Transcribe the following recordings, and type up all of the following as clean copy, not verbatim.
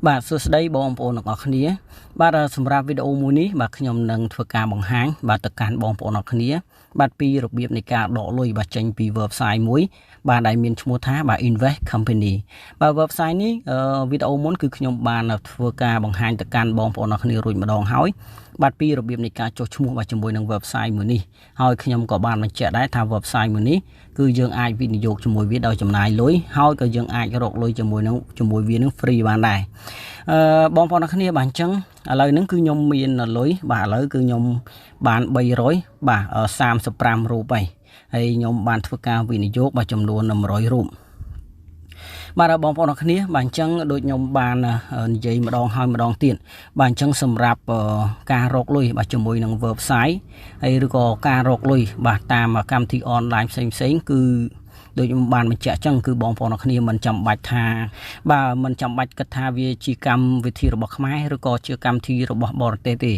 បាទសួស្តីបងប្អូនទាំងអស់គ្នាបាទសម្រាប់វីដេអូមួយនេះបាទខ្ញុំនឹងធ្វើការបង្ហាញបាទទៅកាន់បងប្អូនទាំងអស់គ្នាបាទពីរបៀបនៃការដកលុយបាទចេញពី website មួយបាទដែលមានឈ្មោះថាបាទ Invest Company បាទ website នេះវីដេអូមុនគឺខ្ញុំបានធ្វើការបង្ហាញទៅកាន់បងប្អូនទាំងអស់គ្នារួចម្ដងហើយបាទពីរបៀបនៃការចុះឈ្មោះបាទជាមួយនឹង website មួយនេះហើយខ្ញុំក៏បានបញ្ជាក់ដែរថា website មួយនេះគឺយើងអាចវិនិយោគជាមួយវាដោយចំណាយលុយហើយក៏យើងអាចរកលុយជាមួយវានឹង free បានដែរបងប្អូនទាំងគ្នាបាទអញ្ចឹងឥឡូវហ្នឹងគឺខ្ញុំមានលុយបាទឥឡូវគឺខ្ញុំបាន300បាទ35រូបហើយខ្ញុំបានធ្វើការវិនិយោគបាទចំនួន100រូបបាទបងប្អូនទាំងគ្នាបាទអញ្ចឹងដូចខ្ញុំបាននិយាយម្ដងហើយម្ដងទៀតបាទអញ្ចឹងសម្រាប់ការរកលុយបាទជាមួយនឹង website ហើយឬក៏ការរកលុយបាទតាមកម្មវិធីអនឡាញផ្សេងគឺដូចខ្ញុំបានបញ្ជាក់ចឹងគឺបងប្អូនទាំងគ្នាមិនចាំបាច់ថាបាទមិនចាំបាច់គិតថាវាជាកម្មវិធីរបស់ខ្មែរឬក៏ជាកម្មវិធីរបស់បរទេសទេ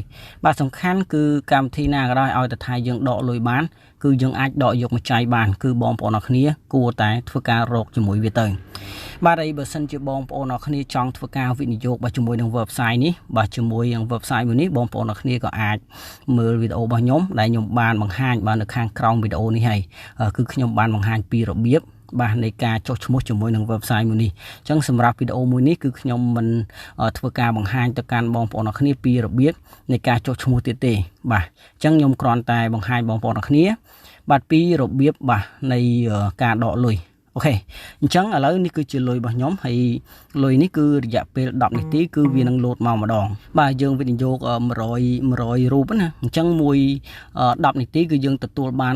បាទសំខាន់គឺកម្មវិធីណាក៏ដោយឲ្យតែថាយើងដកលុយបានគឺយើងអាចដកយកមកចាយបានគឺបងប្អូនទាំងគ្នាគួរតែធ្វើការរកជាមួយវាទៅបាទហើយបើសិនជាបងប្អូនទាំងគ្នាចង់ធ្វើការវិនិយោគបាទជាមួយនឹង website នេះបាទជាមួយនឹង website មួយនេះបងប្អូនទាំងគ្នាក៏អាចមើលវីដេអូរបស់ខ្ញុំដែលខ្ញុំបានបង្ហាញបាទនៅខាងក្រោមវីដេអូនេះហើយគឺខ្ញុំបានបង្ហាញពីរបៀបបាទនៃការចុះឈ្មោះជាមួយនឹង website មួយនេះអញ្ចឹងសម្រាប់វីដេអូមួយនេះគឺខ្ញុំមិនធ្វើការបង្ហាញទៅកាន់បងប្អូនទាំងគ្នាពីរបៀបនៃការចុះឈ្មោះទៀតទេបាទអញ្ចឹងខ្ញុំគ្រាន់តែបង្ហាញបងប្អូនទាំងគ្នាបាទពីរបៀបបាទនៃការដកលុយអូខេអញ្ចឹងឥឡូវនេះគឺជាលុយរបស់ខ្ញុំហើយលុយនេះគឺរយៈពេល10នាទីគឺវានឹងលោតមកម្ដងបាទយើងវិនិយោគ100រូបណាអញ្ចឹងមួយ10នាទីគឺយើងទទួលបាន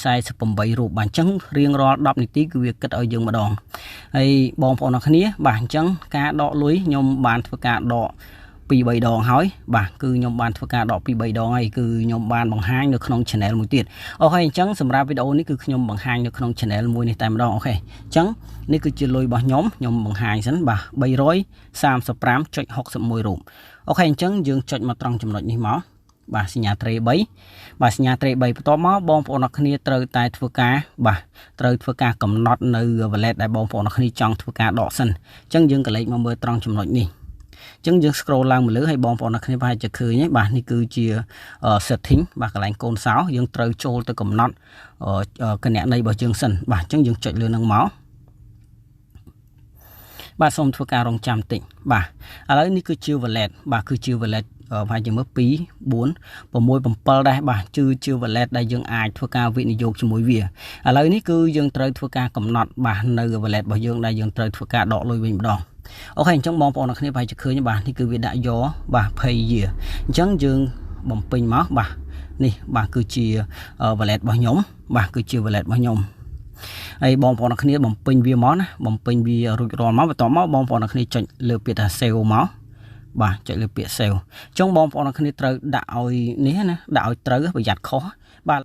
0.48 រូបបាទអញ្ចឹងរៀងរាល់10នាទីគឺវាគិតឲ្យយើងម្ដងហើយបងប្អូនទាំងគ្នាបាទអញ្ចឹងការដកលុយខ្ញុំបានធ្វើការដក2 3 ដងហើយបាទគឺខ្ញុំបានធ្វើការដក2 3 ដងហើយគឺខ្ញុំបានបង្ហាញនៅក្នុង channel មួយទៀតអូខេអញ្ចឹងសម្រាប់វីដេអូនេះគឺខ្ញុំបង្ហាញនៅក្នុង channel មួយនេះតែម្ដងអូខេអញ្ចឹងនេះគឺជាលុយរបស់ខ្ញុំបង្ហាញសិនបាទ 335.61 រូបអូខេអញ្ចឹងយើងចុចមកត្រង់ចំណុចនេះមកបាទសញ្ញាត្រី3បាទសញ្ញាត្រី3បន្ទាប់មកបងប្អូនអរគ្នាត្រូវតែធ្វើការបាទត្រូវធ្វើការកំណត់នៅ wallet ដែលបងប្អូនអរគ្នាចង់ធ្វើការដកសិនអញ្ចឹងយើងក៏លេខមកមើលត្រង់ចំណុចនេះអញ្ចឹងយើង scroll ឡើងមកលើហើយបងប្អូនអ្នកគ្នាប្រហែលជាឃើញហើយបាទនេះគឺជា setting បាទកន្លែងកូនសោយើងត្រូវចូលទៅកំណត់គណនីរបស់យើងសិនបាទអញ្ចឹងយើងចុចលើនឹងមកបាទសូមធ្វើការរងចាំតិចបាទឥឡូវនេះគឺជា wallet បាទគឺជា wallet ប្រហែលជាមើល2 4 6 7ដែរបាទជា wallet ដែលយើងអាចធ្វើការវិនិយោគជាមួយវាឥឡូវនេះគឺយើងត្រូវធ្វើការកំណត់បាទនៅ wallet របស់យើងដែលយើងត្រូវធ្វើការដកលុយវិញម្ដងអូខេអញ្ចឹងបងប្អូនអ្នកគ្នាប្រហែលជាឃើញបាទនេះគឺវាដាក់យកបាទ Payeer អញ្ចឹងយើងបំពេញមកបាទនេះបាទគឺជា wallet របស់ខ្ញុំបាទគឺជា wallet របស់ខ្ញុំហើយបងប្អូនអ្នកគ្នាបំពេញវាមកណាបំពេញវារួចរាល់មកបន្ទាប់មកបងប្អូនអ្នកគ្នាចុចលើពាក្យថា save មកបាទចុចលើពាក្យ save អញ្ចឹងបងប្អូនអ្នកគ្នាត្រូវដាក់ឲ្យនេះណាដាក់ឲ្យត្រូវប្រយ័ត្នខុសបាទឥ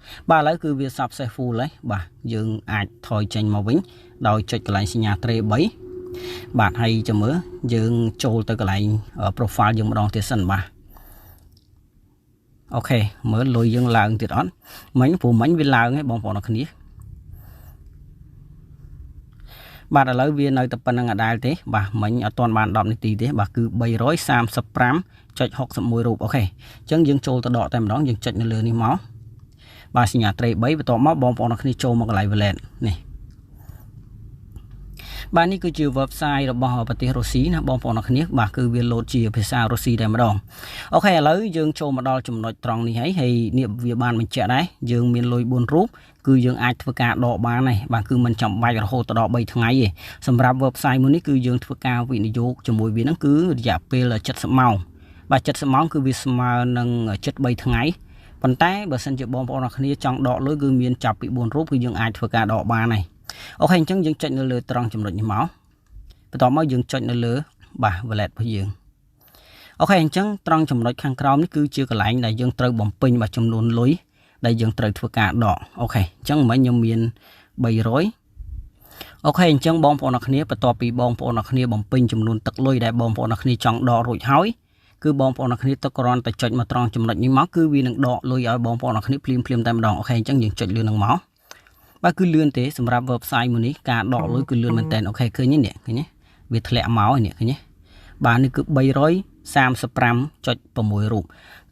ឡូវគឺវា successful ហើយបាទយើងអាចថយចេញមកវិញដោយចុចកន្លែងសញ្ញាត្រី3បាទហើយចាំមើលយើងចូលទៅកន្លែង profile យើងម្ដងទៀតសិនបាទអូខេមើលលុយយើងឡើងទៀតអត់មិញព្រោះមិញវាឡើងហើយបងប្អូនអរគ្នាបាទឥឡូវវានៅតែប៉ុណ្្នឹងអដែលទេបាទមិញអត់ទាន់បាន10នាទីទេបាទគឺ 335.61 រូបអូខេអញ្ចឹងយើងចូលទៅដកតែម្ដងយើងចុចនៅលើនេះមកបាទសញ្ញាត្រី3បន្ទាប់មកបងប្អូនអរគ្នាចូលមកកន្លែង wallet នេះបាទនេះគឺជា website របស់ប្រទេសរុស្ស៊ីណាបងប្អូនអរគ្នាបាទគឺវាលោតជាភាសារុស្ស៊ីតែម្ដងអូខេឥឡូវយើងចូលមកដល់ចំណុចត្រង់នេះហើយនេះវាបានបញ្ជាក់ដែរយើងមានលុយ4រូបគឺយើងអាចធ្វើការដកបានហើយបាទគឺមិនចាំបាច់រហូតដល់3ថ្ងៃទេសម្រាប់ website មួយនេះគឺយើងធ្វើការវិនិយោគជាមួយវានឹងគឺរយៈពេល70ម៉ោងបាទ70ម៉ោងគឺវាស្មើនឹង73ថ្ងៃប៉ុន្តែបើសិនជាបងប្អូនអរគ្នាចង់ដកលុយគឺមានចាប់ពី4រូបគឺយើងអាចធ្វើការដកបានហើយអូខេអញ្ចឹងយើងចុចនៅលើត្រង់ចំណុចនេះមកបន្ទាប់មកយើងចុចនៅលើបាទ wallet របស់យើងអូខេអញ្ចឹងត្រង់ចំណុចខាងក្រោមនេះគឺជាកន្លែងដែលយើងត្រូវបំពេញបាទចំនួនលុយដែលយើងត្រូវធ្វើការដកអូខេអញ្ចឹងមិញខ្ញុំមាន300អូខេអញ្ចឹងបងប្អូនអរគ្នាបន្ទាប់ពីបងប្អូនអរគ្នាបំពេញចំនួនទឹកលុយដែលបងប្អូនអរគ្នាចង់ដករួចហើយគឺបងប្អូនអរគ្នាទៅគ្រាន់តែចុចមកត្រង់ចំណុចនេះមកគឺវានឹងដកលុយឲ្យបងប្អូនអរគ្នាភ្លាមតែម្ដងអូខេអញ្ចឹងយើងចុចលើនឹងមកបាទគឺលឿនទេសម្រាប់ website មួយនេះការដកលុយគឺលឿនមែនតើអូខេឃើញនេះឃើញទេវាធ្លាក់មកនេះឃើញទេ បាទនេះគឺ335.6 រូប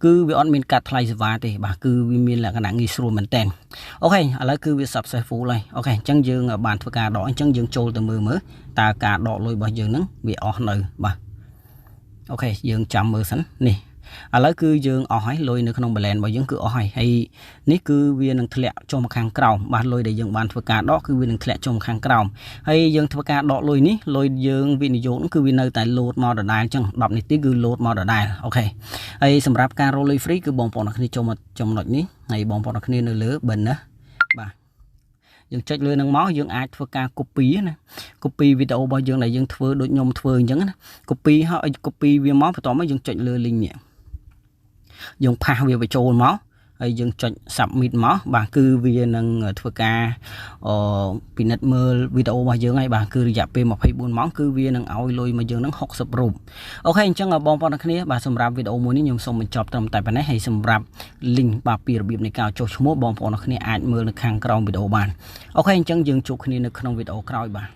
គឺវាអត់មានកាត់ថ្លៃសេវាទេបាទគឺវាមានលក្ខណៈងាយស្រួលមែនតើអូខេឥឡូវគឺវា successful ហើយអូខេអញ្ចឹងយើងបានធ្វើការដកអញ្ចឹងយើងចូលទៅមើលតើការដកលុយរបស់យើងហ្នឹងវាអស់នៅបាទអូខេយើងចាំមើលសិននេះឥឡូវគឺយើងអស់ហើយលុយនៅក្នុង balance របស់យើងគឺអស់ហើយហើយនេះគឺវានឹងធ្លាក់ចុះមកខាងក្រោមបាទលុយដែលយើងបានធ្វើការដកគឺវានឹងធ្លាក់ចុះមកខាងក្រោមហើយយើងធ្វើការដកលុយនេះលុយយើងវិនិយោគគឺវានៅតែ load មកដដែលអញ្ចឹង10នាទីគឺ load មកដដែលអូខេហើយសម្រាប់ការរកលុយ free គឺបងប្អូនអរគ្នាចូលមកចំណុចនេះហើយបងប្អូនអរគ្នានៅលើ bonus បាទយើងចុចលើនឹងមកយើងអាចធ្វើការ copy ណា copy វីដេអូរបស់យើងដែលយើងធ្វើដូចខ្ញុំធ្វើអញ្ចឹងណា copy ហើយ copy វាមកបន្ទាប់មកយើងចុចលើ link នេះយើងផាសវាបញ្ចូលមកហើយយើងចុច submit មកបាទគឺវានឹងធ្វើការពិនិត្យមើលវីដេអូរបស់យើងហើយបាទគឺរយៈពេល24ម៉ោងគឺវានឹងឲ្យលុយមកយើងនឹង60រូបអូខេអញ្ចឹងបងប្អូនទាំងគ្នាបាទសម្រាប់វីដេអូមួយនេះខ្ញុំសូមបញ្ចប់ត្រឹមតែប៉ុណ្ណេះហើយសម្រាប់ link បាទពីរបៀបនៃការចុះឈ្មោះបងប្អូនទាំងគ្នាអាចមើលនៅខាងក្រោមវីដេអូបានអូខេអញ្ចឹងយើងជួបគ្នានៅក្នុងវីដេអូក្រោយបាទ